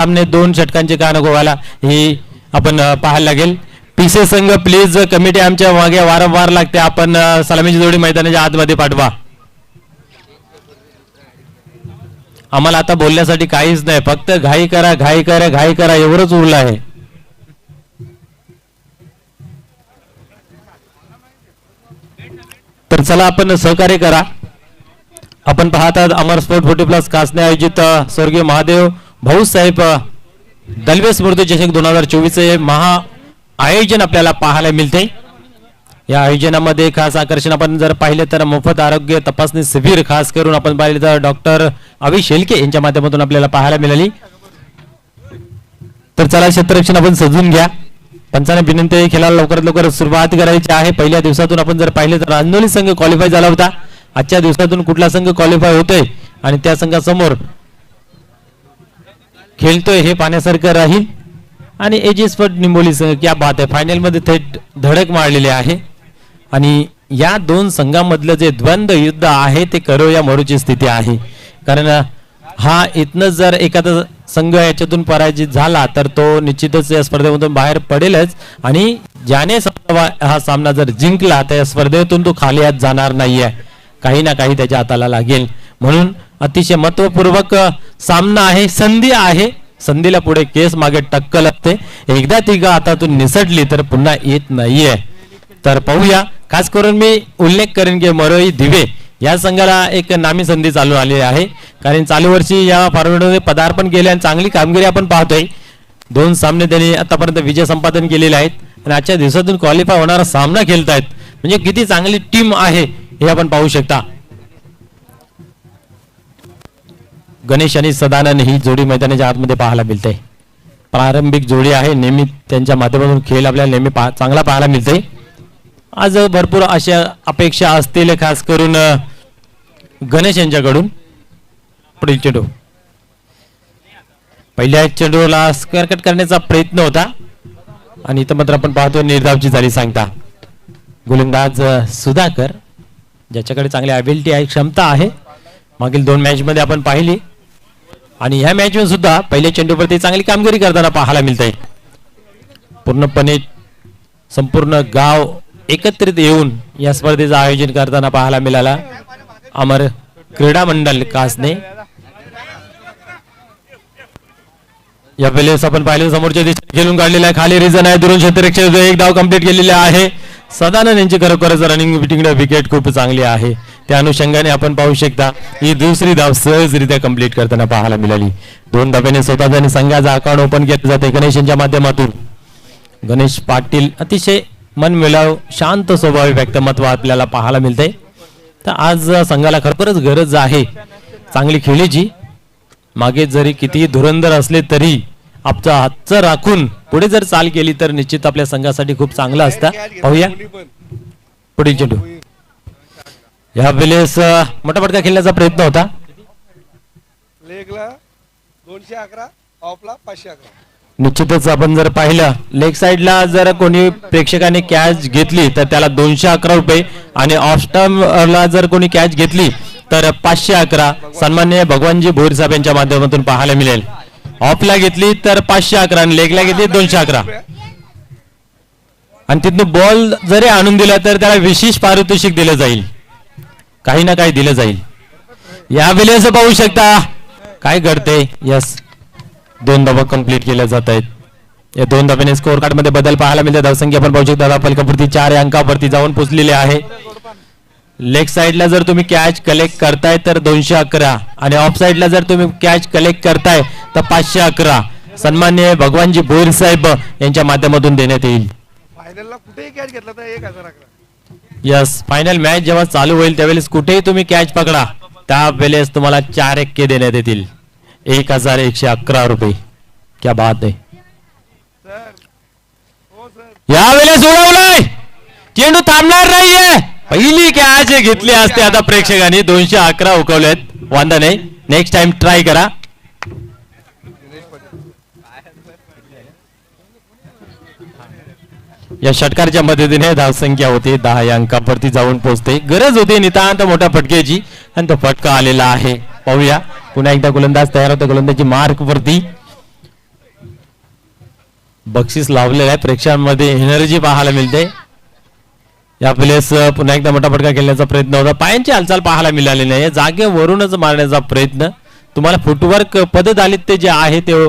सामने 2 षटकांचे का नको व्हायला ही आपण पाहायला लागेल. पीसे संघ प्लीज, कमिटी आमच्या मागे वारंवार लागते. आपण सलामीची जोडी मैदानाच्या आतमध्ये पाठवा. आम्हाला आता बोलण्यासाठी काहीच नाही, फक्त घाई करा घाई करा घाई करा एवढंच उरलं आहे. तर चला आपण सहकार्य करा. आपण पाहतात अमर स्पोर्ट 40+ कासने आयोजित स्वर्गीय महादेव भाऊसाहेब दलवे स्मृती चषक 2024 महा आयोजन आपल्याला पाहायला मिळते. या आयोजनामध्ये खास आकर्षण आपण जर पाहिले तर मोफत आरोग्य तपासणी शिबिर खास करून आपण पाहिले तर डॉक्टर अभि शेलके यांच्या माध्यमातून आपल्याला पाहायला मिळाली. तर चला क्षेत्ररक्षण आपण सजून घ्या. पंचाने विनंती आहे खेळाला लवकरात लवकर सुरुवात करायची आहे. पहिल्या दिवसातून आपण जर पाहिले तर रांजोली संघ क्वालिफाय झाला होता. आजच्या दिवसातून कुठला संघ क्वालिफाय होतोय आणि त्या संघासमोर खेळतोय हे पाहण्यासारखं राहील. आणि एजीस्पर्ट निंबोली संघ क्या बात आहे, फायनल मध्ये थेट धडक मारलेली आहे. आणि या 2 संघांमधलं जे द्वंद्व युद्ध आहे ते करो या मरूची स्थिती आहे. कारण हा इथनं जर एखादा संघ याच्यातून पराजित झाला तर तो निश्चितच या स्पर्धेमधून बाहेर पडेलच. आणि ज्याने हा सामना जर जिंकला तर या स्पर्धेतून तो खाली हात जाणार नाहीये, काही ना काही त्याच्या हाताला लागेल. म्हणून अतिशय महत्वपूर्वक सामना आहे, संधी आहे. संधीला पुढे केस मागे टक्कल असते. एकदा ती हातातून निसटली तर पुन्हा येत नाहीये. तर पाहूया. खास करून मी उल्लेख करेन की मरोई दिवे या संघाला एक नामी संधी चालू आली आहे. कारण चालू वर्षी या फॉर्मॅटमध्ये पदार्पण केले आणि चांगली कामगिरी आपण पाहतोय. 2 सामने त्यांनी आतापर्यंत विजय संपादन केलेले आहेत आणि आजच्या दिवसातून क्वालिफाय होणारा सामना खेळतायत. म्हणजे किती चांगली टीम आहे हे आपण पाहू शकता. गणेश आणि सदानंद ही जोडी मैदानाच्या आतमध्ये पाहायला मिळते. प्रारंभिक जोडी आहे. नेहमी त्यांच्या माध्यमातून खेळ आपल्याला नेहमी चांगला पाहायला मिळते. आज भरपूर अशा अपेक्षा असतील खास करून गणेश यांच्याकडून. पुढील चेंडू पहिल्या चेंडूला स्क्वेअर कट करण्याचा प्रयत्न होता आणि इथं मात्र आपण पाहतो निर्धावची झाली सांगता. गोलंदाज सुधाकर ज्याच्याकडे चांगली ॲबिलिटी आहे, क्षमता आहे, मागील 2 मॅच मध्ये आपण पाहिली आणि ह्या मॅच मध्ये सुद्धा पहिल्या चेंडूवरती चांगली कामगिरी करताना पाहायला मिळते. पूर्णपणे संपूर्ण गाव एकत्रित येऊन या स्पर्धेचं आयोजन करताना पाहायला मिळाला. अमर क्रीडा मंडळ कासने या वेळेस आपण पाहिलं समोरच्या दिशेने खेळून काढलेला आहे. खाली रिझन आहे. दुरून क्षेत्ररक्षक 1 धाव कंप्लीट केलेले आहे. सदानंद यांची खरोखरच रनिंग बिटिंग विकेट खूप चांगली आहे. त्या अनुषंगाने आपण पाहू शकता ही दुसरी धाव सहजरित्या कंप्लीट करताना पाहायला मिळाली. 2 धाब्याने स्वतःच्या संघाचा अकाउंट ओपन केले जाते गणेश यांच्या माध्यमातून. गणेश पाटील अतिशय मनमिळावू शांत स्वभावी व्यक्तिमत्व आपल्याला पाहायला मिळते. तर आज संघाला खरोखरच गरज आहे चांगली खेळीची. मागे जरी कितीही धुरंधर असले तरी आपचा हातचं राखून पुढे जर चाल केली तर निश्चित आपल्या संघासाठी खूप चांगलं असतं. पाहूया पुढील चेंडू. या वेळेस मोठा फटका खेळण्याचा प्रयत्न होता. लेगला 211 ऑफला 511. निश्चितच आपण जर पाहिलं लेग साइडला जर कोणी प्रेक्षकाने कॅच घेतली तर त्याला 211 रुपये आणि ऑफ स्टंपला जर कोणी कॅच घेतली तर 511 सन्माननीय भगवानजी भोईर साहेब यांच्या माध्यमातून पाहायला मिळेल. ऑफला घेतली तर 511 आणि लेगला घेतली 211 आणि तिथून बॉल जरी आणून दिला तर त्याला विशेष पारितोषिक दिलं जाईल, काही ना काही दिलं जाईल. या वेळेस पाहू शकता काय घडते. यस 2 धावा कंप्लीट केल्या जात आहेत. या 2 धाब्याने स्कोअर कार्ड मध्ये बदल पाहायला मिळते. धावसंख्या आपण पाहू शकता फलकावरती 4 अंकावरती जाऊन पोहोचलेले आहे. लेग साइडला जर तुम्ही कॅच कलेक्ट करताय तर 211 आणि ऑफ साइडला जर तुम्ही कॅच कलेक्ट करताय तर 511 सन्माननीय भगवानजी भोईर साहेब यांच्या माध्यमातून देण्यात येईल. फायनलला कुठेही कॅच घेतला तर 1011. यस फायनल मॅच जेव्हा चालू होईल त्यावेळेस कुठेही तुम्ही कॅच पकडा त्यावेळेस तुम्हाला 4 अंक देण्यात येतील. 1111 रुपये. क्या बात आहे. यावेळेस उडवलाय चेंडू थांबणार नाहीये. पहिली कॅच घेतली असते. आता प्रेक्षकांनी 211 उकवलेत. वांदा नाही, नेक्स्ट टाइम ट्राय करा. या षटकारच्या मदतीने धावसंख्या होती 10 या अंकावरती जाऊन पोहोचते. गरज होती नितांत मोठ्या फटक्याची आणि तो फटका आलेला आहे. पाहूया पुन्हा एकदा गोलंदाज तयार होता. गोलंदाजी मार्क वरती बक्षीस लावलेलं आहे. प्रेक्षकांमध्ये एनर्जी पाहायला मिळते. यावेळेस पुन्हा एकदा मोठा फटका खेळण्याचा प्रयत्न होता. पायांची हालचाल पाहायला मिळाली नाही. जागेवरूनच मारण्याचा प्रयत्न. तुम्हाला फुटवर्क पददालित्य जे आहे ते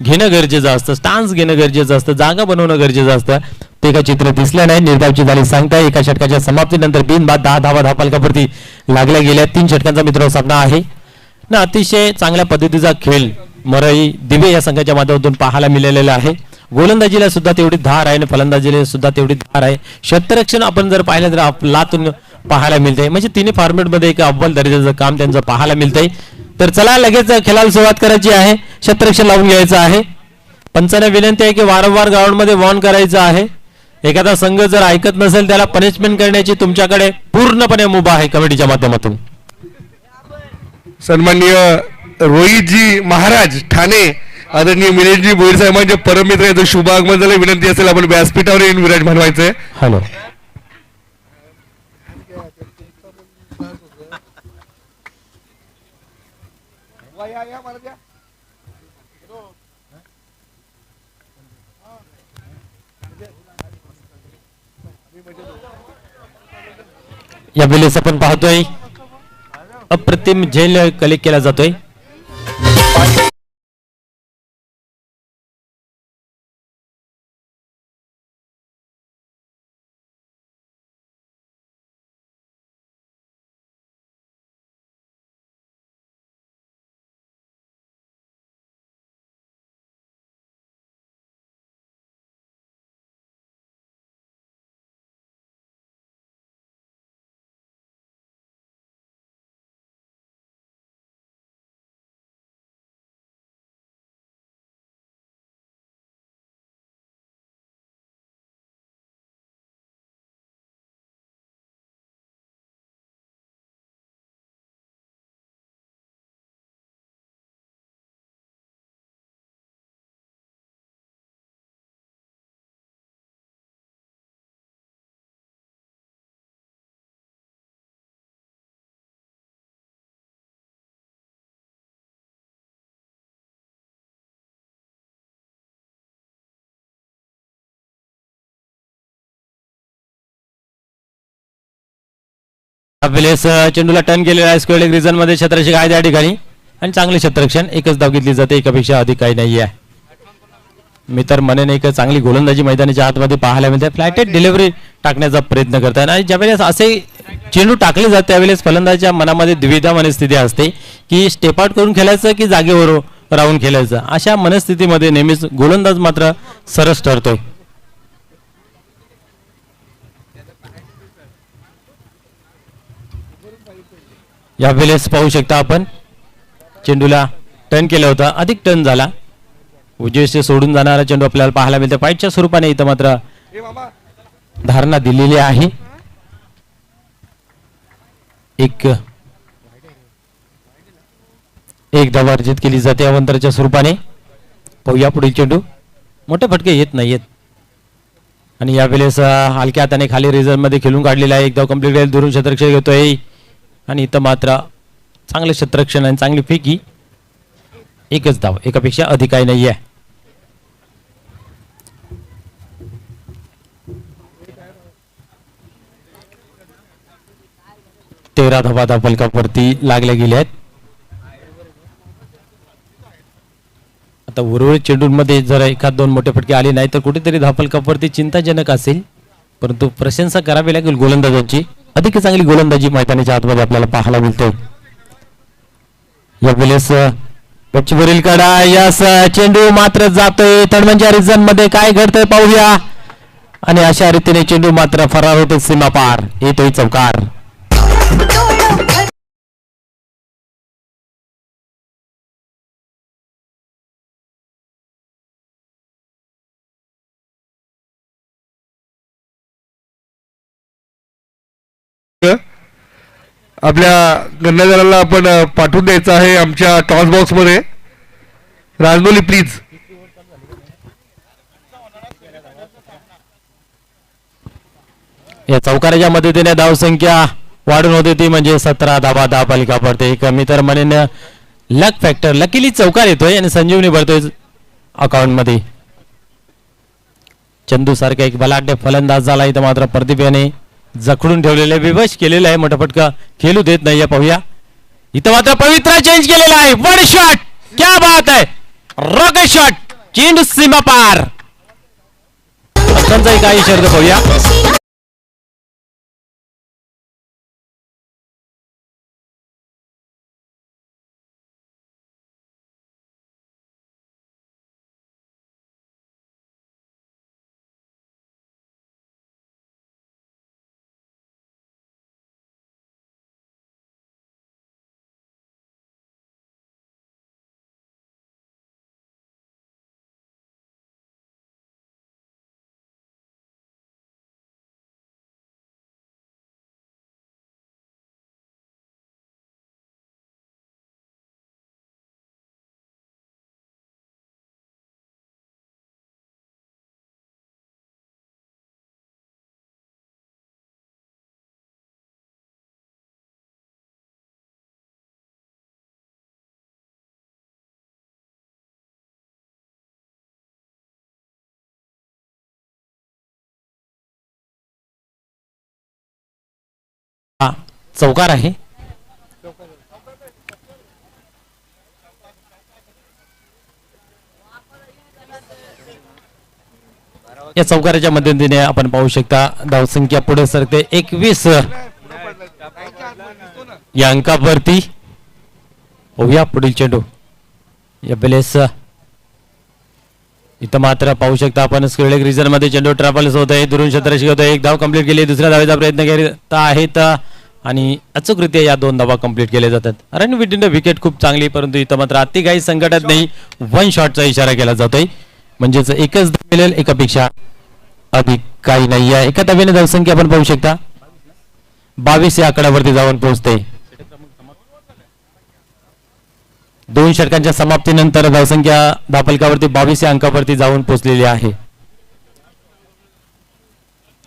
घेणं गरजेचं असतं. स्टान्स घेणं गरजेचं असतं. जागा बनवणं गरजेचं असतं. ते का चित्र दिसलं नाही. निर्धावची झाली सांगताय. एका षटकाच्या समाप्तीनंतर बिनबाद 10 धावा धावफलकावरती लागल्या गेल्या. 3 षटकांचा मित्र सामना आहे ना. अतिशय चांगल्या पद्धतीचा खेळ मरई दिवे या संघाच्या माध्यमातून पाहायला मिळालेला आहे. गोलंदाजीला सुद्धा तेवढी धार आहे आणि फलंदाजीला सुद्धा तेवढी धार आहे. क्षेत्ररक्षण आपण जर पाहिलं तर आपलातून पाहायला मिळतंय. म्हणजे तिन्ही फॉर्मॅटमध्ये एक अव्वल दर्जाचं काम त्यांचं पाहायला मिळतंय. तर चला लगेच खेळायला सुरुवात करायची आहे. क्षेत्ररक्षण लावून घ्यायचं आहे. पंचांना विनंती आहे की वारंवार ग्राउंडमध्ये वॉर्न करायचं आहे. एखादा संघ जर ऐकत नसेल त्याला पनिशमेंट करण्याची तुमच्याकडे पूर्णपणे मुभा आहे कमिटीच्या माध्यमातून. सन्माननीय रोहितजी महाराज ठाणे आदरणीय मिलिंदजी भोईर साहेबांचे परममित्र यांचं शुभ आगमन झालं. विनंती असेल आपण व्यासपीठावर येऊन विराज बनवायचंय. हॅलो. या वेळेस आपण पाहतोय अप्रतिम झेल कलेक्ट केला जातोय. यावेळेस चेंडूला टर्न केलेला आहे. स्क्वेअर लेग रिजन मध्ये क्षेत्ररक्षक आहे त्या ठिकाणी आणि चांगले क्षेत्ररक्षण. एकच धाव घेतली जाते. एकापेक्षा अधिक काही नाही आहे. मी तर म्हणेन एक चांगली गोलंदाजी मैदानाच्या आतमध्ये पाहायला मिळते. फ्लॅटेड डिलिव्हरी टाकण्याचा प्रयत्न करतात आणि ज्यावेळेस असे चेंडू टाकले जाते त्यावेळेस फलंदाजाच्या मनामध्ये द्विधा मनस्थिती असते की स्टेप आउट करून खेळायचं की जागेवर राहून खेळायचं. अशा मनस्थितीमध्ये नेहमीच गोलंदाज मात्र सरस ठरतोय. यावेळेस पाहू शकता आपण चेंडूला टर्न केला होता. अधिक टर्न झाला. उजवीचे सोडून जाणारा चेंडू आपल्याला पाहायला मिळतो. पाईटच्या स्वरूपाने इथं मात्र धारणा दिलेली आहे. एक धाव अर्जित केली जाते अवंतरच्या स्वरूपाने. पाहूया पुढील चेंडू. मोठे फटके येत नाहीयेत आणि यावेळेस हलक्या हाताने खाली रिझर्व मध्ये खेळून काढलेला आहे. एक धाव कंप्लीट दुरून क्षेत्ररक्षक घेतोय आणि इथं मात्र चांगलं क्षेत्ररक्षण आणि चांगली फेकी. एकच धाव. एकापेक्षा अधिक काही नाही आहे. तेरा धावा धावफलकावरती लागल्या गेल्या आहेत. आता उर्वरित चेंडूंमध्ये जर एखाद दोन मोठे फटके आले नाही तर कुठेतरी धावफलकावरती चिंताजनक असेल. परंतु प्रशंसा करावी लागेल गोलंदाजांची. अधिक चांगली गोलंदाजी मैदानाच्या आतमध्ये आपल्याला पाहायला मिळते. यावेळेस गच्चीवरील कडा यास चेंडू मात्र जातोय तडमंच्या रिजन मध्ये. काय घडतंय पाहूया आणि अशा रीतीने चेंडू मात्र फरार होतो सीमा पार. येतोय चौकार. आपल्या गंडाजराला आपण पाठवून द्यायचं आहे आमच्या टॉस बॉक्स मध्ये. राजमौली प्लीज. या चौकाराच्या मदतीने धावसंख्या वाढून होते ती म्हणजे 17 धावा धावफलका पडते. एक मी तर म्हणेन लक फॅक्टर. लकीली चौकार येतोय आणि संजीवनी भरतोय अकाउंट मध्ये. चंदू सारखा एक बलाढ्य फलंदाज झाला इथं मात्र प्रदीप याने जखडून ठेवलेलं आहे, विवश केलेलं आहे, मोठा फटका खेळू देत नाही. पाहूया इथं मात्र पवित्रा चेंज केलेला आहे. वन शॉट, क्या बात आहे, रॉकेट शॉट, चेंडू सीमा पार. पंचांचा काही शब्द पाहूया. चौकार आहे. या चौकाराच्या मध्यंतरीने आपण पाहू शकता धावसंख्या पुढे सरकते 21 या अंकावरती. होऊया पुढील चेंडू या बेलेस. इथं मात्र पाहू शकता आपण स्क्रीन रिजन मध्ये चेंडू ट्रॅव्हल्स होत आहे, दुरून क्षेत्ररक्षक होत आहे. एक धाव कंप्लीट केली, दुसऱ्या धावेचा प्रयत्न करत आहेत आणि अचूकरित्या या 2 धावा कंप्लीट केल्या जातात. रणविटीने विकेट खूप चांगली, परंतु इथं मात्र अति काही संकटात नाही. वन शॉटचा इशारा केला जातोय, म्हणजेच एकच धाव मिळेल, एकापेक्षा अधिक काही नाही आहे. एका धावेने धावसंख्या आपण पाहू शकता 22 या आकड्यावरती जाऊन पोहोचते. 2 षटकांच्या समाप्तीनंतर धावसंख्या धापलकावरती 22 या अंकावरती जाऊन पोहोचलेली आहे.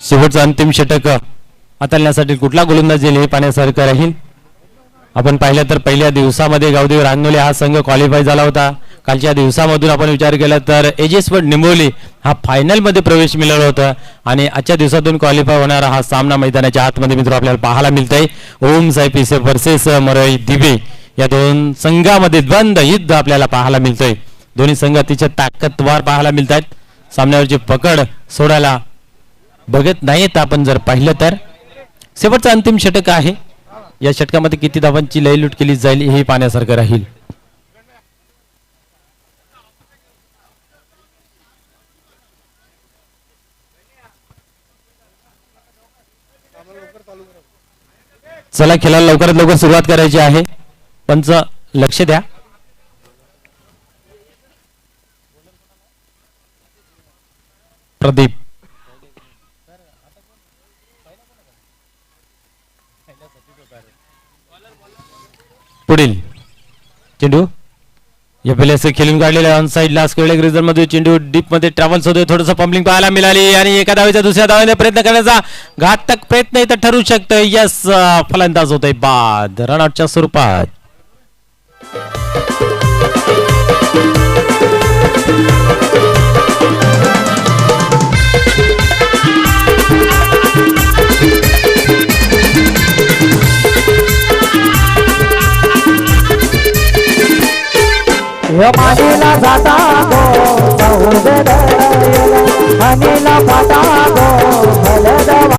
शेवटचं अंतिम षटक हाताळण्यासाठी कुठला गोलंदाज येईल हे पाहण्यासारखं राहील. आपण पाहिलं तर पहिल्या दिवसामध्ये गावदेव रांगोले हा संघ क्वालिफाय झाला होता. कालच्या दिवसामधून आपण विचार केला तर एजेसवर्ड निंबोली हा फायनल मध्ये प्रवेश मिळवला होता आणि आजच्या दिवसातून क्वालिफाय होणारा हा सामना मैदानाच्या आतमध्ये मित्र आपल्याला पाहायला मिळतंय. ओम साई पिसे वर्सेस मरई दिवे या 2 संघामध्ये द्वंद्व युद्ध आपल्याला पाहायला मिळतंय. दोन्ही संघ अतिशय ताकदवार पाहायला मिळत आहेत. सामन्यावरची पकड सोडायला बघत नाहीत. आपण जर पाहिलं तर शेवटचं अंतिम षटक आहे. या षटकामध्ये किती धावांची लयलूट केली जाईल हे पाहण्यासारखं राहील. चला खेळाला लवकरात लवकर सुरुवात करायची आहे. पंच लक्ष द्या. प्रदीप पुढील चेंडू या पहिले असे खेळून काढलेले ऑन साइड लास्ट रिझन मध्ये चेंडू डीप मध्ये ट्रॅव्हल्स होतोय. थोडंसं पंपलिंग पाहायला मिळाली आणि एका धावेचा दुसऱ्या धावेने प्रयत्न करण्याचा घातक प्रयत्न इथं ठरू शकतो. यस, फलंदाज होतोय बाद रनआउटच्या स्वरूपात. मानेला जाता गो सौदर मानेला पाता गो भलदवा.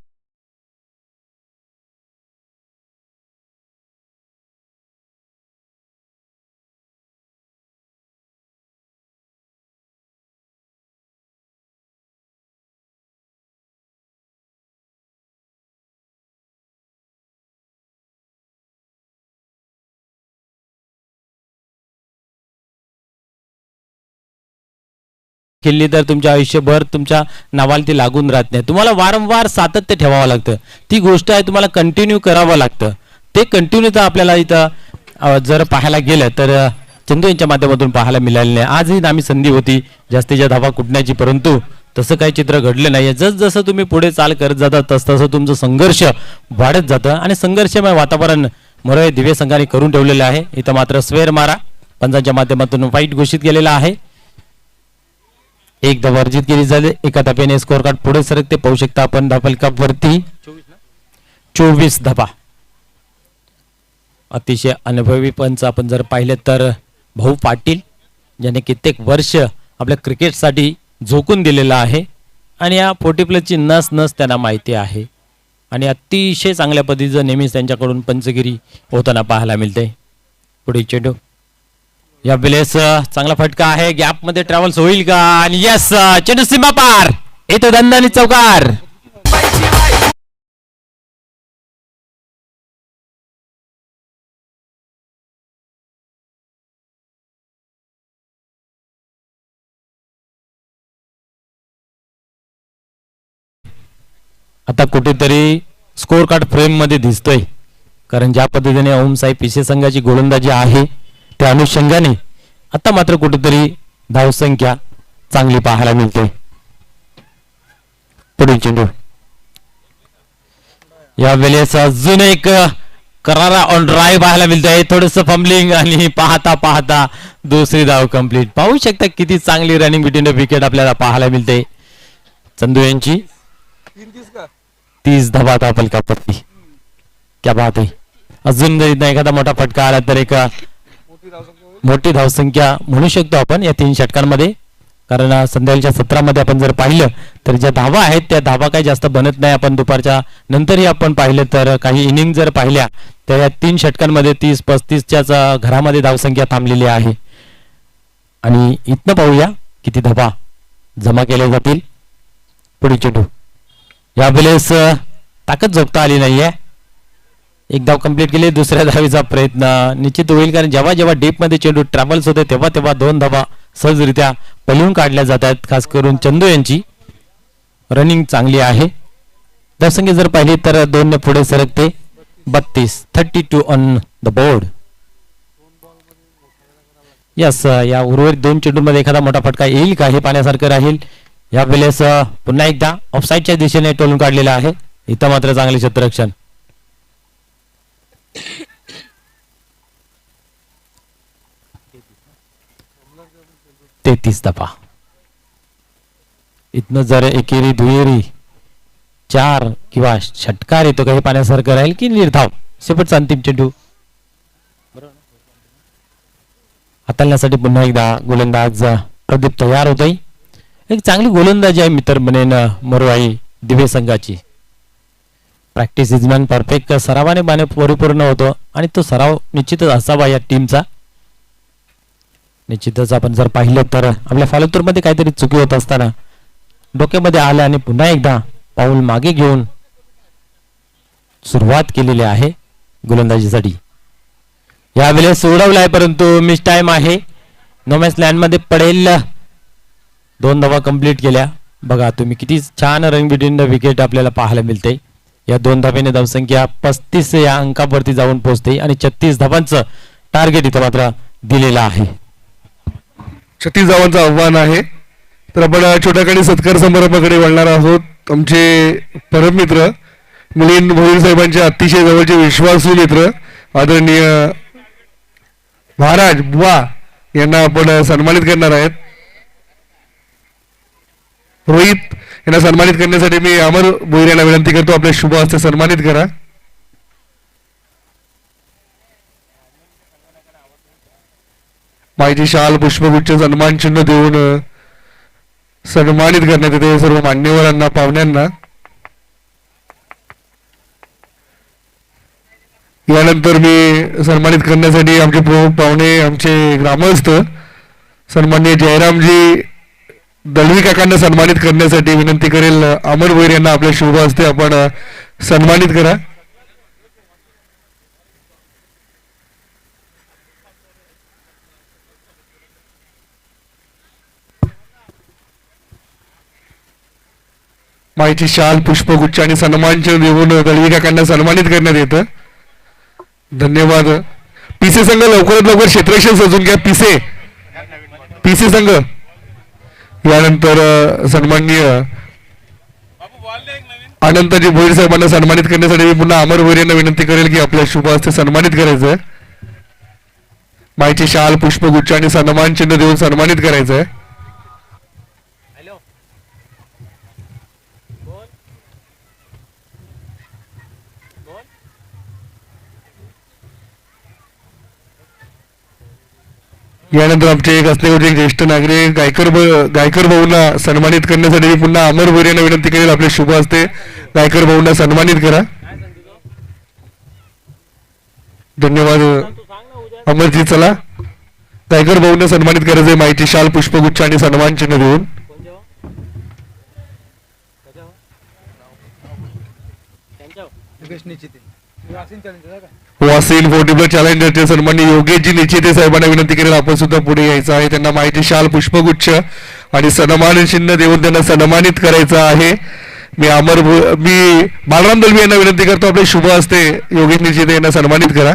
खेळली तर तुमच्या आयुष्यभर तुमच्या नावाला ती लागून राहत नाही. तुम्हाला वारंवार सातत्य ठेवावं लागतं. ती गोष्ट आहे तुम्हाला कंटिन्यू करावं लागतं. ते कंटिन्यू तर आपल्याला इथं जर पाहायला गेलं तर चंदू यांच्या माध्यमातून पाहायला मिळाले नाही. आजही नामी संधी होती जास्तीच्या धावा कुटण्याची, परंतु तसं काही चित्र घडलं नाही. जसं तुम्ही पुढे चाल करत जाता तसं तुमचं संघर्ष वाढत जातं आणि संघर्षमय वातावरण मरई दिवे संघाने करून ठेवलेलं आहे. इथं मात्र स्वेर मारा पंचांच्या माध्यमातून फाईट घोषित केलेला आहे. एक धावा अर्जित केली झाली. एका धाब्याने स्कोअर कार्ड पुढे सरकते. पाहू शकता आपण धावफलकाप वरती 24 धाबा. अतिशय अनुभवी पंच आपण जर पाहिलं तर भाऊ पाटील, ज्याने कित्येक वर्ष आपल्या क्रिकेटसाठी झोकून दिलेलं आहे आणि या 40 प्लसची नस त्यांना माहिती आहे आणि अतिशय चांगल्या पद्धतीचं नेहमीच त्यांच्याकडून पंचगिरी होताना पाहायला मिळते. पुढे चेंडू या वेळेस चांगला फटका आहे. गॅप मध्ये ट्रॅव्हल्स होईल का? आणि यस, चेंडू सीमा पार. येतो दंदानी चौकार. आता कुठेतरी स्कोअर कार्ड फ्रेम मध्ये दिसतोय, कारण ज्या पद्धतीने ओम साई पिसे संघाची गोलंदाजी आहे त्या अनुषंगाने आता मात्र कुठेतरी धावसंख्या चांगली पाहायला मिळते. पुढील चेंडू या वेळेस अजून एक करारा ऑन ड्राईव्ह पाहायला मिळतोय. थोडस फंबलिंग आणि पाहता दुसरी धाव कंप्लीट. पाहू शकता किती चांगली रनिंग बिटवीन द विकेट आपल्याला पाहायला मिळते. चंदू यांची 30 धावा धावफलकापत्ती. क्या बात आहे. अजून जर इथं एखादा मोठा फटका आला तर एक मोठी धावसंख्या म्हणू शकतो आपण या 3 षटकांमध्ये, कारण संध्याकाळच्या सत्रामध्ये आपण जर पाहिलं तर ज्या धावा आहेत त्या धावा काही जास्त बनत नाही. आपण दुपारच्या नंतरही आपण पाहिलं तर काही इनिंग जर पाहिल्या तर या 3 षटकांमध्ये 30-35च्याच घरामध्ये धावसंख्या थांबलेली आहे. आणि इथनं पाहूया किती धावा जमा केल्या जातील. पुढे चेंडू या वेळेस ताकद झोपता आली नाहीये. एक धाव कंप्लीट केली. दुसऱ्या धावीचा प्रयत्न निश्चित होईल, कारण जेव्हा डीप मध्ये चेंडू ट्रॅव्हल्स होते तेव्हा 2 धावा सहजरित्या पळून काढल्या जातात. खास करून चंदू यांची रनिंग चांगली आहे. धावसंख्या जर पाहिली तर 2 ने पुढे सरकते. 32 ऑन द बोर्ड. यस, या उर्वरित 2 चेंडूंमध्ये एखादा मोठा फटका येईल का हे पाहण्यासारखं राहील. या वेळेस पुन्हा एकदा ऑफसाईडच्या दिशेने टोलून काढलेला आहे. इथं मात्र चांगले क्षेत्ररक्षण. तेहतीस धावा. इथनं जर एकेरी दुहेरी 4 किंवा षटकार येतो का हे पाहण्यासारखं राहील की निर्धाव. शेवटचा अंतिम चेंडू हाताळण्यासाठी पुन्हा एकदा गोलंदाज प्रदीप तयार होतोय. एक चांगली गोलंदाजी आहे मित्र म्हणेन मरुआई दिवे संघाची. Practice is man perfect. सरावाने बाने परिपूर्ण होतो आणि तो सराव निश्चितच असावा या टीमचा. निश्चितच आपण जर पाहिलं तर आपल्या फॉलोथ्रू मध्ये काहीतरी चुकी होत असताना डोक्यामध्ये आलं आणि पुन्हा एकदा पाऊल मागे घेऊन सुरुवात केलेली आहे गोलंदाजीसाठी. यावेळेस सोडवलाय परंतु मिस टाइम आहे. नोमॅन्स लँड मध्ये पडेल. 2 धावा कंप्लीट केल्या. बघा तुम्ही किती छान रन बिटवीन द विकेट आपल्याला पाहायला मिळते. या 2 धाब्याने धावसंख्या 35 या अंकावरती जाऊन पोहोचते आणि 36 धावांचं टार्गेट इथं मात्र दिलेलं आहे. 36 धावांचं आव्हान आहे. तर आपण छोट्याखानी सत्कार समारंभाकडे वळणार आहोत. आमचे परममित्र मिलिंद भोईर साहेबांचे अतिशय जवळचे विश्वासू मित्र आदरणीय महाराज बुवा यांना आपण सन्मानित करणार आहेत. रोहित यांना सन्मानित करण्यासाठी मी अमर भोईर यांना विनंती करतो, आपल्या शुभ हस्ते सन्मानित करा. माहिती शाल पुष्पगुच्छ सन्मान चिन्ह देऊन सन्मानित करण्यात येते सर्व मान्यवरांना पाहुण्यांना. यानंतर मी सन्मानित करण्यासाठी आमचे प्रमुख पाहुणे आमचे ग्रामस्थ सन्माननीय जयरामजी दळवी काकांना सन्मानित करण्यासाठी विनंती करेल. अमर भोईर यांना आपल्या शुभ हस्ते आपण सन्मानित करा. माहिती शाल पुष्पगुच्छ आणि सन्मानचिन्ह देऊन दळवी काकांना सन्मानित करण्यात येतं. धन्यवाद. पीसे संघ लवकरात लवकर क्षेत्ररक्षण सजून घ्या. पीसे संघ. यानंतर सन्माननीय अनंतजी भोईर साहेबांना सन्मानित करण्यासाठी मी पुन्हा अमर भोईर यांना विनंती करेल की आपल्या शुभ हस्ते सन्मानित करायचंय. माहिती शाल पुष्पगुच्छ आणि सन्मान चिन्ह देऊन सन्मानित करायचंय. यानंतर आमचे एक असलेले एक ज्येष्ठ नागरिक गायकर भाऊंना सन्मानित करण्यासाठी मी पुन्हा अमर भोईर यांना विनंती करेल, आपले शुभ हस्ते गायकर भाऊंना सन्मानित करा. धन्यवाद अमरजी. चला गायकर भाऊंना सन्मानित करायचे माहिती शाल पुष्पगुच्छ आणि सन्मान चिन्ह देऊन. वासिन फोर्टिबल चॅलेंजरचे सन्माननीय योगेशजी निश्चिते साहेबांना विनंती करेल आपण सुद्धा पुढे यायचं आहे. त्यांना माहिती शाल पुष्पगुच्छ आणि सन्मान चिन्ह देऊन त्यांना सन्मानित करायचं आहे. मी बालराम दलवी यांना विनंती करतो, आपले शुभ हस्ते योगेश निश्चिते यांना सन्मानित करा.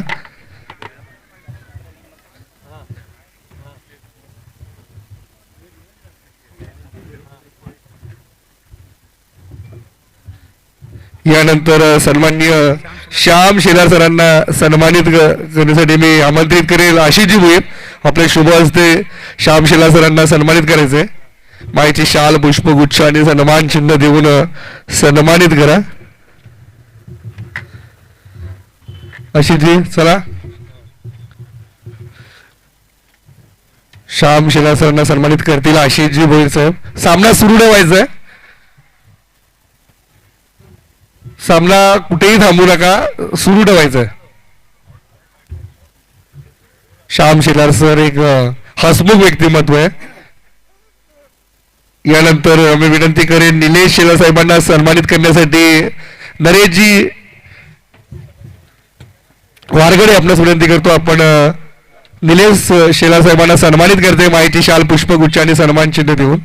यानंतर सन्माननीय श्याम शेलार सरांना सन्मानित करण्यासाठी मी आमंत्रित करेल आशिषजी भोईर, आपले शुभ हस्ते श्याम शेलार सरांना सन्मानित करायचे. माहिती शाल पुष्पगुच्छ आणि सन्मान चिन्ह देऊन सन्मानित करा. आशिषजी चला. श्याम शेलार सरांना सन्मानित करतील आशिषजी भोईर साहेब. सामना सुरू ठेवायचा आहे, सामना कुठेही थांबू नका, सुरू ठेवायचं. श्याम शेलार सर एक हसमुख व्यक्तिमत्व आहे. यानंतर मी विनंती करेन निलेश शेलार साहेबांना सन्मानित करण्यासाठी नरेशजी वारगडे आपल्यास विनंती करतो, आपण निलेश शेलार साहेबांना सन्मानित करते माहिती शाल पुष्पगुच्छ आणि सन्मान चिन्ह देऊन.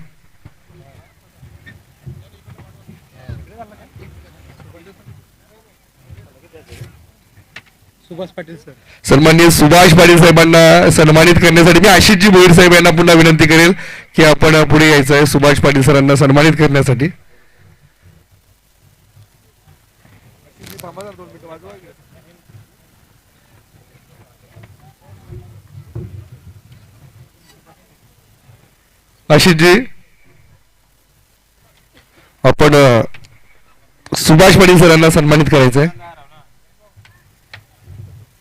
सन्माननीय सुभाष पाटील साहेबांना सन्मानित करण्यासाठी मी आशिषजी भोईर साहेब यांना पुन्हा विनंती करेल की आपण पुढे यायचं आहे सुभाष पाटील सरांना सन्मानित करण्यासाठी. आशिषजी आपण सुभाष पाटील सरांना सन्मानित करायचं आहे.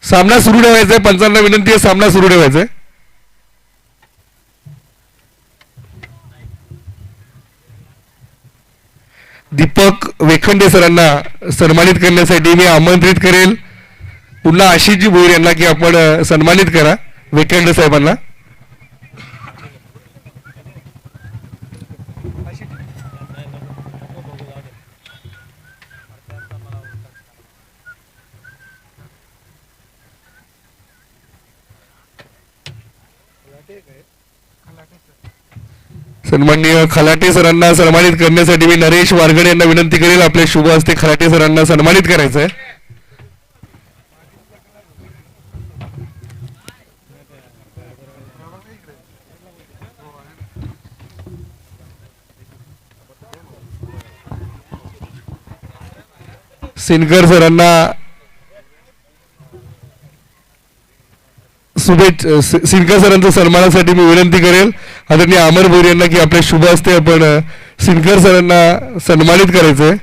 सामना सुरू ठेवायचा आहे, पंचांना विनंती आहे सामना सुरू ठेवायचा आहे. दीपक वेखंडे सरांना सन्मानित करण्यासाठी मी आमंत्रित करेल पुन्हा आशिषजी भोईर यांना की आपण सन्मानित करा वेखंडे साहेबांना. सन्माननीय खलाटे सरांना सन्मानित करण्यासाठी मी नरेश वारगडे यांना विनंती करेल, आपले शुभ हस्ते खलाटे सरांना सन्मानित करायचं आहे. सिनकर सरांना सिनकर सरांच्या सन्मानासाठी मी विनंती करेल आदरणीय अमर भोईर यांना की आपल्या शुभ हस्ते आपण सिनकर सरांना सन्मानित करायचंय.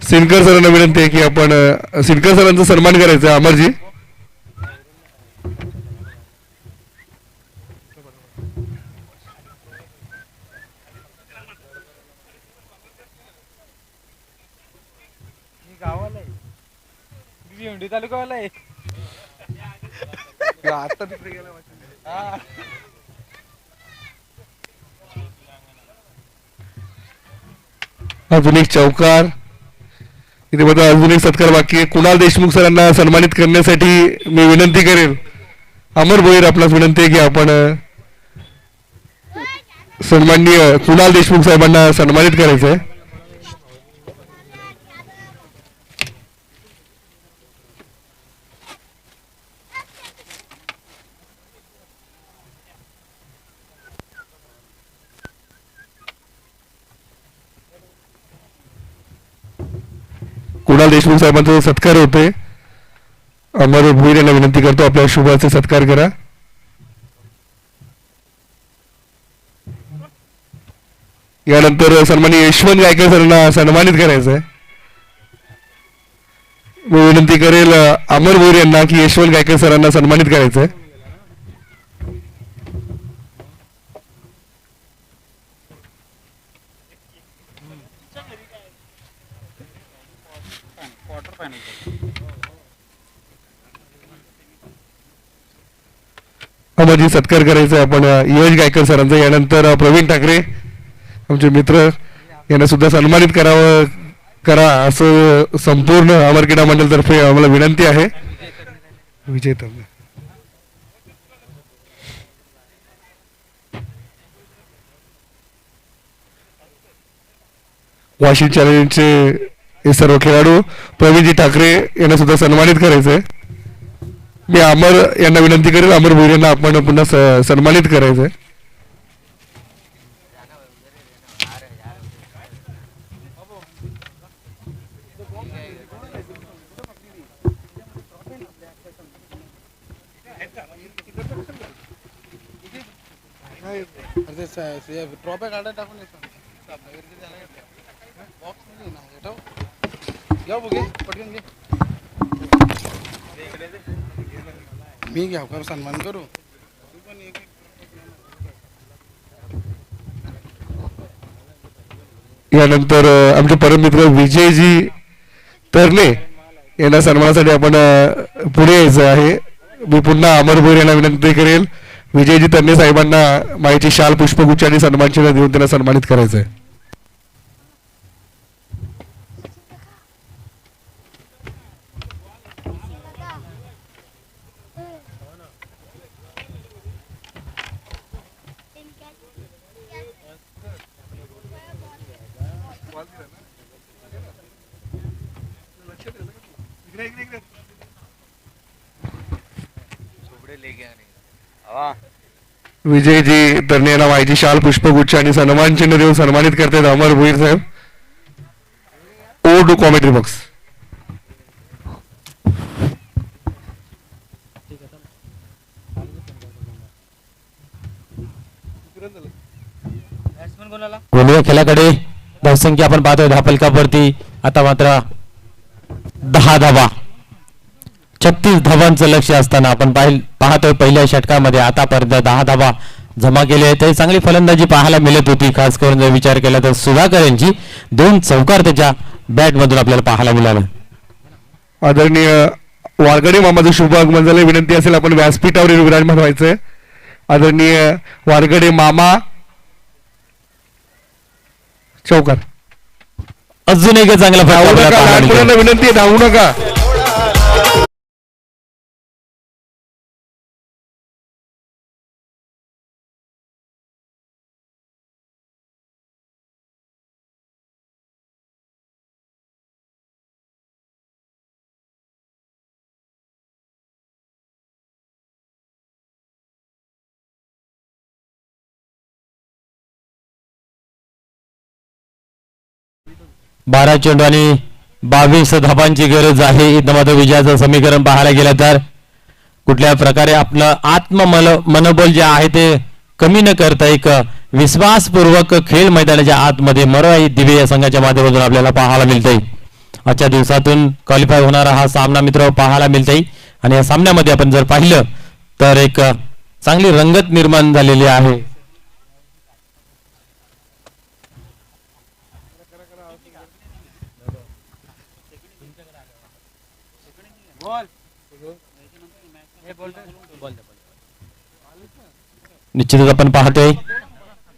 सिनकर सरांना विनंती आहे की आपण सिनकर सरांचा सन्मान करायचा. अमरजी अजून एक चौकार इथे बघा, अजून एक सत्कार बाकी आहे. कुणाल देशमुख सरांना सन्मानित करण्यासाठी मी विनंती करेल. अमर भोईर आपल्यास विनंती आहे की आपण सन्माननीय कुणाल देशमुख साहेबांना सन्मानित करायचं आहे. कुणाल देशमुख साहेबांचा सत्कार होतोय. अमर भोईर यांना विनंती करतो आपल्या शुभाचे सत्कार करा. यानंतर सन्माननीय यशवंत गायकर सरांना सन्मानित करायचं आहे. मी विनंती करेल अमर भोईर यांना की यशवंत गायकर सरांना सन्मानित करायचं आहे. अमरजी सत्कार करायचा आहे आपण यश गायकर सरांचा. यानंतर प्रवीण ठाकरे आमचे मित्र यांना सुद्धा सन्मानित करा असं संपूर्ण अमर क्रीडा मंडळातर्फे आम्हाला विनंती आहे. विजय तांबे वाशिम चॅलेंजचे हे सर्व खेळाडू प्रवीणजी ठाकरे यांना सुद्धा सन्मानित करायचं आहे. मी अमर यांना विनंती करेल अमर भोईर यांना आपण पुन्हा सन्मानित करायचं आहे. ट्रॉफी काढा टाकून बॉक्स घ्या बघे पटकन घे मी घ्या कर सन्मान करू. यानंतर आमचे परममित्र विजयजी तरणे यांना सन्मानासाठी आपण पुढे यायचं आहे. मी पुन्हा अमर भोईर यांना विनंती करेल विजयजी तरणे साहेबांना माईची शाल पुष्पगुच्छ आणि सन्मानचिन्ह देऊन त्यांना सन्मानित करायचं आहे. विजयजी तरणे यांना माईची शाल पुष्पगुच्छ आणि सन्मान चिन्ह देऊन सन्मानित करतात अमर भोईर साहेब. Over to commentary box. गोलुआ खेळाकडे धावसंख्या आपण पाहतोय धापलकावरती आता मात्र 10 धावा 36 धावांचं लक्ष असताना आपण पाहतोय पहिल्या षटकामध्ये आतापर्यंत 10 धावा जमा केले आहेत. तरी चांगली फलंदाजी पाहायला मिळत होती. खास करून जर विचार केला तर सुधाकर यांची 2 चौकार त्याच्या बॅट मधून आपल्याला पाहायला मिळालं. आदरणीय वारगडे मामाचं शुभ आगमन झालं. विनंती असेल आपण व्यासपीठावर विराजमान व्हायचंय. आदरणीय वारगडे मामा चौकार. अजून एक चांगला धावू फटका नका, पाहायला लहान मिळतोय. मुलांना विनंती आहे धावू नका. बारा चेंडू आणि 22 धाबांची गरज आहे. इथं मात्र विजयाचं समीकरण पाहायला गेलं तर कुठल्या प्रकारे आपलं मनोबल जे आहे ते कमी न करता एक विश्वासपूर्वक खेळ मैदानाच्या आतमध्ये मरवाई दिवे या संघाच्या माध्यमातून आपल्याला पाहायला मिळतंय. आजच्या दिवसातून क्वालिफाय होणारा हा सामना मित्र पाहायला मिळतंय. आणि या सामन्यामध्ये आपण जर पाहिलं तर एक चांगली रंगत निर्माण झालेली आहे. निश्चितच आपण पाहतोय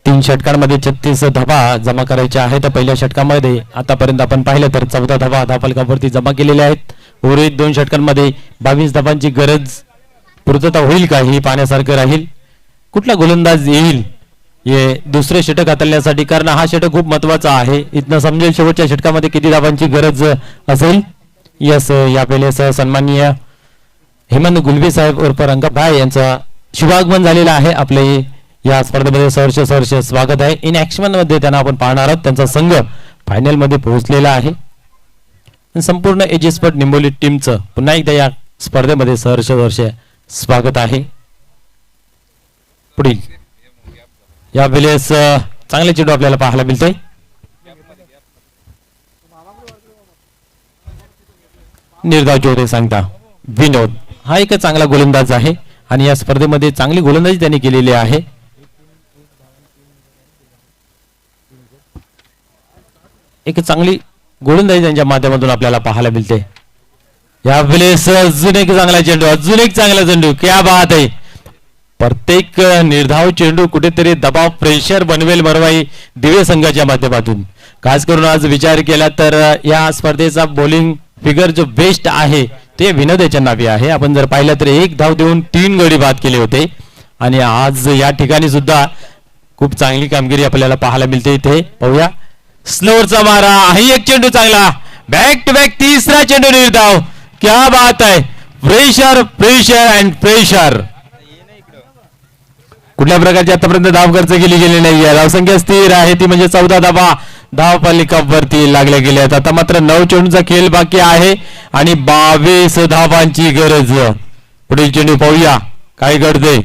3 षटकांमध्ये 36 धावा जमा करायच्या आहेत. पहिल्या षटकामध्ये आतापर्यंत आपण पाहिलं तर 14 धावा धापलकावरती जमा केलेल्या आहेत. उर्वरित 2 षटकांमध्ये 22 धावांची गरज पूर्तता होईल का ही पाहण्यासारखं राहील. कुठला गोलंदाज येईल हे दुसरे षटक हाताळण्यासाठी, कारण हा षटक खूप महत्वाचा आहे. इथनं समजेल शेवटच्या षटकामध्ये किती धावांची गरज असेल. यस, या वेळेस सन्माननीय हेमंत गुलबे साहेब उर्फ रंगा भाई यांचा शुभागमन झालेला आहे. आपले या स्पर्धेमध्ये सहर्ष स्वागत आहे. इन ऍक्शन मध्ये त्यांना आपण पाहणार आहोत. त्यांचा संघ फायनल मध्ये पोहोचलेला आहे. संपूर्ण एजिस्पर्ट निंबोली टीमचं पुन्हा एकदा या स्पर्धेमध्ये सहर्ष स्वागत आहे. पुढील या वेळेस चांगले चेंडू आपल्याला पाहायला मिळतोय. निर्धाव चौधरी सांगता विनोद हा एक चांगला गोलंदाज आहे आणि या स्पर्धेमध्ये चांगली गोलंदाजी त्यांनी केलेली आहे. एक चांगली गोलंदाजी त्यांच्या माध्यमातून आपल्याला पाहायला मिळते. यावेळेस अजून एक चांगला चेंडू, अजून एक चांगला चेंडू, क्या बात आहे. प्रत्येक निर्धाव चेंडू कुठेतरी दबाव प्रेशर बनवेल मरवाई दिवे संघाच्या माध्यमातून. खास करून आज विचार केला तर या स्पर्धेचा बॉलिंग फिगर जो बेस्ट आहे ते विनोद याच्या नावे आहे. आपण जर पाहिलं तर 1 धाव देऊन 3 गडी बाद केले होते आणि आज या ठिकाणी सुद्धा खूप चांगली कामगिरी आपल्याला पाहायला मिळते. इथे पाहूया स्लोअरचा मारा, ही एक चेंडू चांगला, बॅक टू बॅक तिसरा चेंडू निर्धाव, क्या बात आहे. Pressure pressure and pressure. कुठल्या प्रकारची आतापर्यंत धाव खर्च केली गेली नाहीये. धावसंख्या स्थिर आहे ती म्हणजे 14 धावा धावपालिकावरती लागल्या गेल्यात. आता मात्र 9 चेंडूचा खेळ बाकी आहे आणि 22 धावांची गरज. पुढील चेंडू पाहूया काय घडते.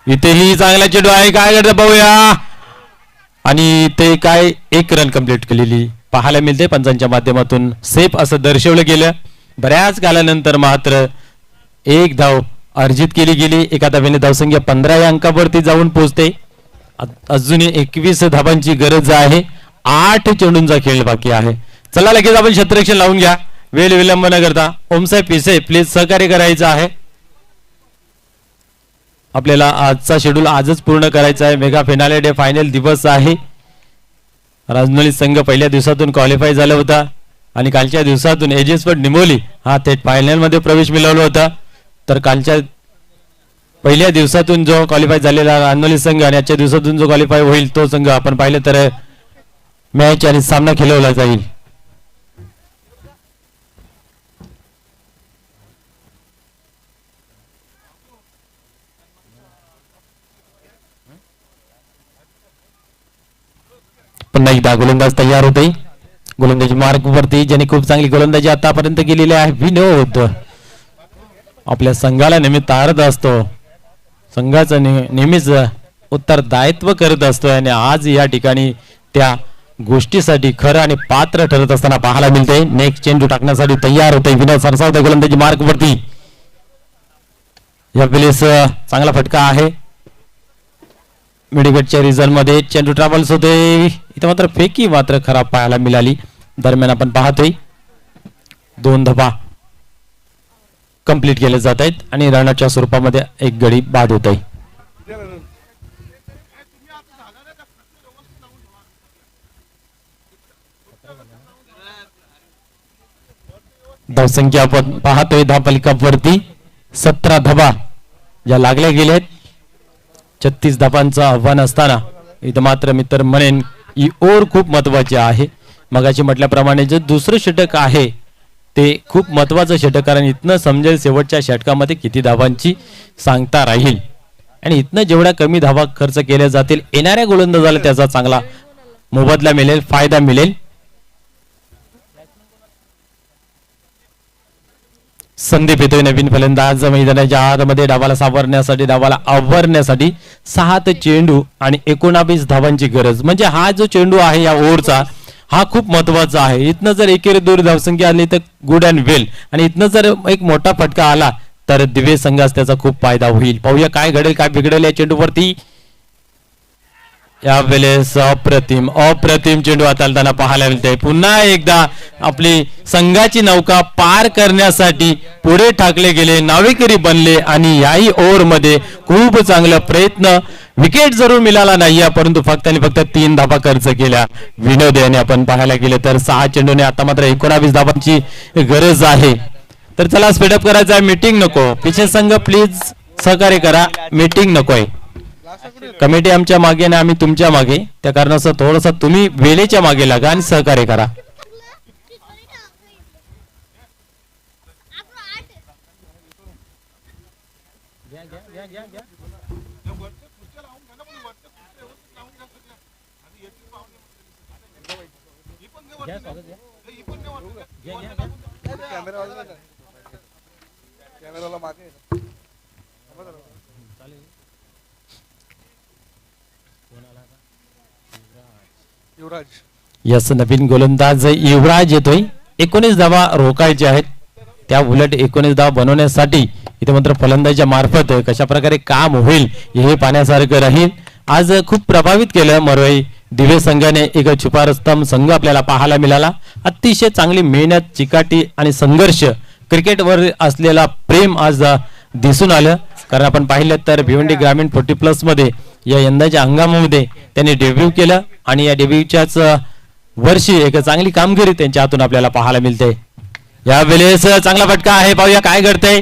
इथेही चांगला चेंडू आहे, काय घडतं पाहूया. आणि ते काय 1 रन कंप्लीट केलेली पाहायला मिळते पंचांच्या माध्यमातून. सेफ असं दर्शवलं गेलं. बऱ्याच कालानंतर मात्र 1 धाव अर्जित केली गेली. एका धावेने धावसंख्या 15 या अंकावरती जाऊन पोहोचते. अजूनही 21 धावांची गरज आहे. 8 चेंडूंचा खेळ बाकी आहे. चला लगेच आपण क्षेत्ररक्षण लावून घ्या, वेळ विलंब न करता. ओमसाहेब पिसे प्लीज सहकार्य करायचं आहे. आपल्याला आजचा शेड्यूल आजच पूर्ण करायचा आहे. मेगा फिनाले डे फायनल दिवस आहे. राजनोली संघ पहिल्या दिवसातून क्वालिफाय झाला होता आणि कालच्या दिवसातून एजेसफर्ड निमोली हा थेट फायनल मध्ये प्रवेश मिळवला होता. तर कालच्या पहिल्या दिवसातून जो क्वालिफाय झालेला राजनोली संघ आणि आजच्या दिवसातून जो क्वालिफाय होईल तो संघ आपण पाहिलं तर मॅच आणि सामना खेळवला जाईल. पुन्हा एकदा गोलंदाज तयार होते. गोलंदाजी मार्ग वरती ज्यांनी खूप चांगली गोलंदाजी आतापर्यंत केलेली आहे विनोद आपल्या संघाला नेहमी तारत असतो. संघाचं नेहमीच उत्तरदायित्व करत असतो आणि आज या ठिकाणी त्या गोष्टीसाठी खरं आणि पात्र ठरत असताना पाहायला मिळते. नेक्स्ट चेंडू टाकण्यासाठी तयार होते विनोद सरसावते गोलंदाजी मार्ग वरती. यावेळेस चांगला फटका आहे. मिडविकेटच्या रिझल्ट मध्ये चेंडू ट्रॅव्हल्स होते. इथे मात्र फेकी मात्र खराब पाहायला मिळाली. दरम्यान आपण पाहतोय 2 धावा कंप्लीट केले जात आहेत आणि रनाच्या स्वरूपामध्ये 1 गडी बाद होत आहे. धावसंख्या आपण पाहतोय धावपालिकावरती 17 धावा ज्या लागल्या गेल्या आहेत. 36 धावांचं आव्हान असताना इथं मात्र मी तर म्हणेन ही ओव्हर खूप महत्वाची आहे. मगाशी म्हटल्याप्रमाणे जे दुसरं षटक आहे ते खूप महत्वाचं षटक, कारण इथनं समजेल शेवटच्या षटकामध्ये किती धावांची सांगता राहील आणि इथनं जेवढ्या कमी धावा खर्च केल्या जातील येणाऱ्या गोलंदाजाला त्याचा चांगला मोबदला मिळेल, फायदा मिळेल. संदीप येतोय नवीन फलंदाज मैदानाच्या आतमध्ये. डावाला सावरण्यासाठी डावाला आवरण्यासाठी 7 चेंडू आणि 19 धावांची गरज. म्हणजे हा जो चेंडू आहे या ओव्हरचा हा खूप महत्वाचा आहे. इथनं जर एकेरी दूर धावसंख्या आली तर गुड अँड वेल आणि इथनं जर एक मोठा फटका आला तर दिवे संघास त्याचा खूप फायदा होईल. पाहूया काय घडेल, काय बिघडेल या चेंडूवरती. यावेळेस अप्रतिम अप्रतिम चेंडू हाताळताना पाहायला मिळते. पुन्हा एकदा आपली संघाची नौका पार करण्यासाठी पुढे टाकले गेले, नाविकरी बनले आणि याही ओव्हर मध्ये खूप चांगला प्रयत्न. विकेट जरूर मिळाला नाही परंतु फक्त आणि फक्त 3 धावा खर्च केल्या विनोद याने. आपण पाहायला गेले तर 6 चेंडूने आता मात्र 19 धावांची गरज आहे. तर चला स्पीडअप करायचं आहे. मीटिंग नको, पिछे संघ प्लीज सहकार्य करा, मीटिंग नकोय. कमिटी आमच्या मागे आणि आम्ही तुमच्या मागे, त्या कारणास्तव थोडंसं तुम्ही वेळेच्या मागे लागा आणि सहकार्य करा. कॅमेराला मागे युवराज यस नवीन गोलंदाज युवराज येतोय. 19 धावा रोखायचे आहेत. त्या उलट 19 धावा बनवण्यासाठी इथे मात्र फलंदाजीच्या मार्फत कशा प्रकारे काम होईल हे पाहण्यासारखं राहील. आज खूप प्रभावित केलं मरवाई दिवे संघाने. एक छुपा रस्तम संघ आपल्याला पाहायला मिळाला. अतिशय चांगली मेहनत, चिकाटी आणि संघर्ष, क्रिकेटवर असलेला प्रेम आज दिसून आलं. कारण आपण पाहिलं तर भिवंडी ग्रामीण 40+ मध्ये या यंदाच्या हंगामामध्ये त्यांनी डेब्यू केलं आणि या डेब्यूच्याच वर्षी एक चांगली कामगिरी त्यांच्या हातून आपल्याला पाहायला मिळते. यावेळेस चांगला फटका आहे, पाहूया काय घडतंय.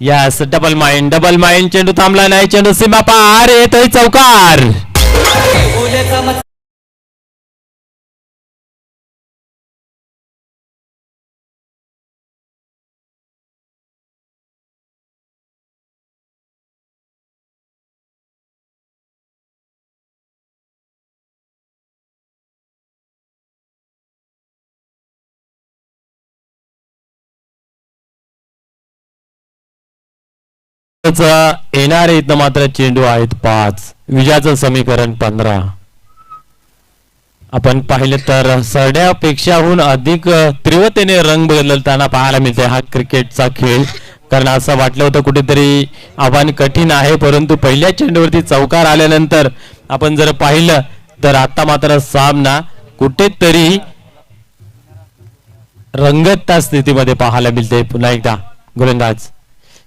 यस, डबल माइंड चेंडू थांबला नाही, चेंडू सीमा पार येतोय, चौकार. येणारे इथं मात्र चेंडू आहेत 5. विजयाचं समीकरण 15. आपण पाहिलं तर सरड्यापेक्षाहून अधिक तीव्रतेने रंग बदलताना पाहायला मिळते हा क्रिकेटचा खेळ. कारण असं वाटलं होतं कुठेतरी आव्हान कठीण आहे, परंतु पहिल्या चेंडूवरती चौकार आल्यानंतर आपण जर पाहिलं तर आता मात्र सामना कुठेतरी रंगतता स्थितीमध्ये पाहायला मिळते. पुन्हा एकदा गोलंदाज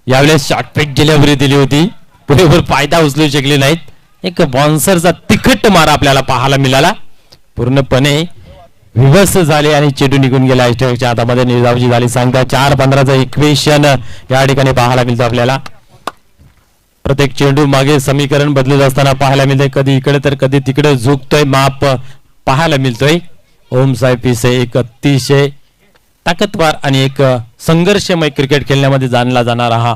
यावेळेस शॉर्टपिच डिलिव्हरी दिली होती, पुरेपूर फायदा उचलू शकले नाहीत. एक बॉन्सरचा तिखट मारा आपल्याला पाहायला मिळाला. पूर्णपणे विभत्स झाले आणि चेंडू निघून गेला. इष्टच्या हातामध्ये निर्धावची झाली. सांगता 4-15चं इक्वेशन या ठिकाणी पाहायला मिळतं आपल्याला. प्रत्येक चेंडू मागे समीकरण बदलत असताना पाहायला मिळते. कधी इकडे तर कधी तिकडे झुकतोय, माप पाहायला मिळतोय. ओम साहेब पिसे एक अतिशय ताकदवार आणि एक संघर्षमय क्रिकेट खेळण्यामध्ये जाणला जाणारा हा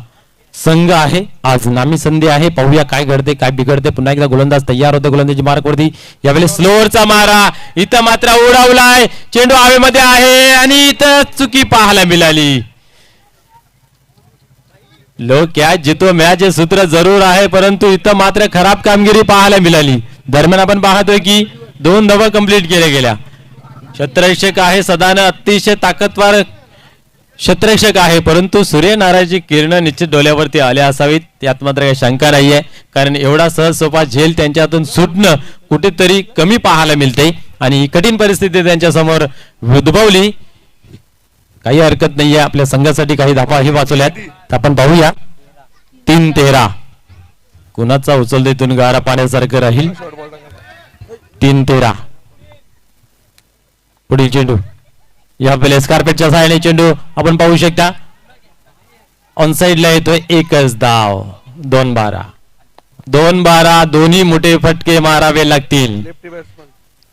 संघ आहे. आज नामी संधी आहे, पाहूया काय घडते काय बिघडते. पुन्हा एकदा गोलंदाज तयार होते गोलंदाजी मार्कवरती. यावेळेस स्लोअरचा मारा, इथं मात्र उडवलाय, चेंडू हवेमध्ये आहे आणि इथं चुकी पाहायला मिळाली. लोक क्या जितो मॅच हे सूत्र जरूर आहे, परंतु इथं मात्र खराब कामगिरी पाहायला मिळाली. दरम्यान आपण पाहतोय की 2 धावा कंप्लीट केल्या गेल्या. क्षेत्ररक्षक आहे सदान, अतिशय ताकदवार क्षेत्ररक्षक आहे, परंतु सूर्यनारायणची किरण निश्चित डोल्यावरती आल्या असावीत यात मात्र काही शंका नाहीये. कारण एवढा सहज सोपा झेल त्यांच्या हातून सुटणं कुठेतरी कमी पाहायला मिळते आणि कठीण परिस्थिती त्यांच्या समोर उद्भवली. काही हरकत नाहीये, आपल्या संघासाठी काही धावा ही वाचवल्यात. आपण पाहूया 3-13 कुणाचा उचलते इथून गारा पाण्यासारखं राहील. 3-13 पुढील चेंडू या वेळेस कार्पेटच्या सहाय्याने चेंडू आपण पाहू शकता ऑन साइडला येतोय. एकच धाव. 2-12 दोन्ही मोठे फटके मारावे लागतील.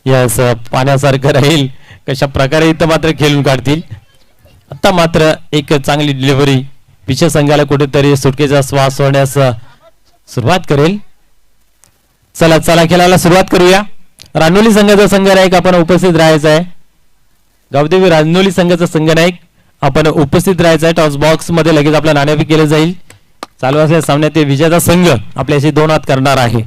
यस, पाण्यासारखं राहील. कशा प्रकारे इथं मात्र खेळून काढतील. आता मात्र एक चांगली डिलिव्हरी पिछे संघाला कुठेतरी सुटकेचा श्वास सोडण्यास सुरुवात करेल. चला खेळायला सुरुवात करूया. रानोली संघाचा संघनायक आपण उपस्थित राहायचा आहे. गावदेवी रानोली संघाचा संघनायक आपण उपस्थित राहायचा आहे. टॉस बॉक्स मध्ये लगेच आपला नाणेफेक केलं जाईल. चालू असलेल्या सामन्यात ते विजयाचा संघ आपल्याशी 2 हात करणार आहे.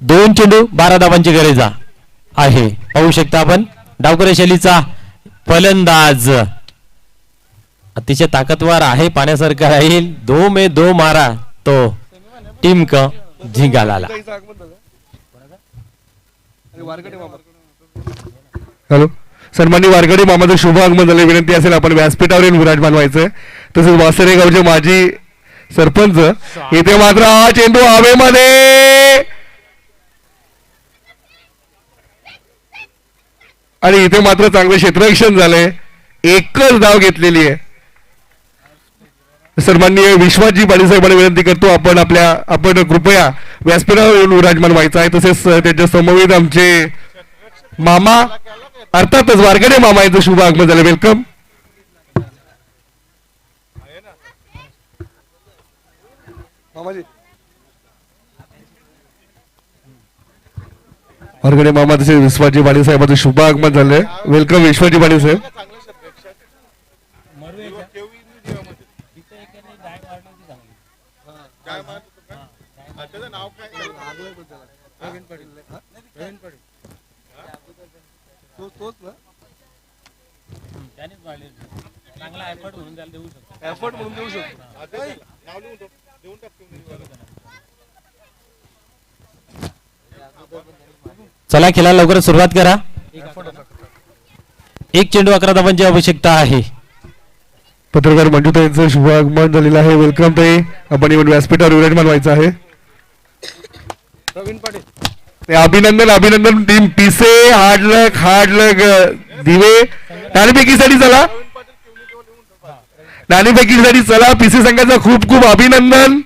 दोन चेंडू 12 धावांची गरज आहे. पाहू शकता आपण डावकरे शैलीचा फलंदाज अतिशय ताकदवार आहे, पाण्यासारखा राहील. 2 में 2 मारा तो टीम का झिंगाला. हॅलो, सन्माननीय वारकरी मामाचं शुभ आगमन झाले. विनंती असेल आपण व्यासपीठावर येऊन विराजमान व्हायचंय. तसेच वासरे गावचे माजी सरपंच इथे मात्र हा चेंडू हवेमध्ये आणि इथे मात्र चांगलं क्षेत्ररक्षण झालंय. एकच धाव घेतलेली आहे. सन्माननीय विश्वासजी पाटील विनंती करतो आपण कृपया व्यासपीठावर येऊन विराजमान व्हायचं आहे. तसेच त्याच्या समवेत आमचे मामा अर्थातच वारगडे मामा यांचं शुभ आगमन झालं. वेलकम. वारगडे मामा तसेच विश्वासजी पाटील साहेबांचं शुभ आगमन झालंय. वेलकम विश्वासजी पाटील साहेब. तोच ना चांगला एफर्ट म्हणून त्याला देऊ शकतो. एफर्ट म्हणून देऊ शकतो. चला खेळायला लवकर सुरुवात करा. एक चेंडू 11 धावांची आवश्यकता आहे. पत्रकार मंजुता यांचं शुभागमन झालेलं आहे. वेलकम ताई. आपण इव्हन व्यासपीठावर विराजमान व्हायचं आहे. प्रवीण पाटील ते अभिनंदन टीम पिसे. हार्ड लक दिवे नाणेफेकीसाठी चला. नाणेफेकीसाठी चला. पिसे संघाचं खूप खूप अभिनंदन.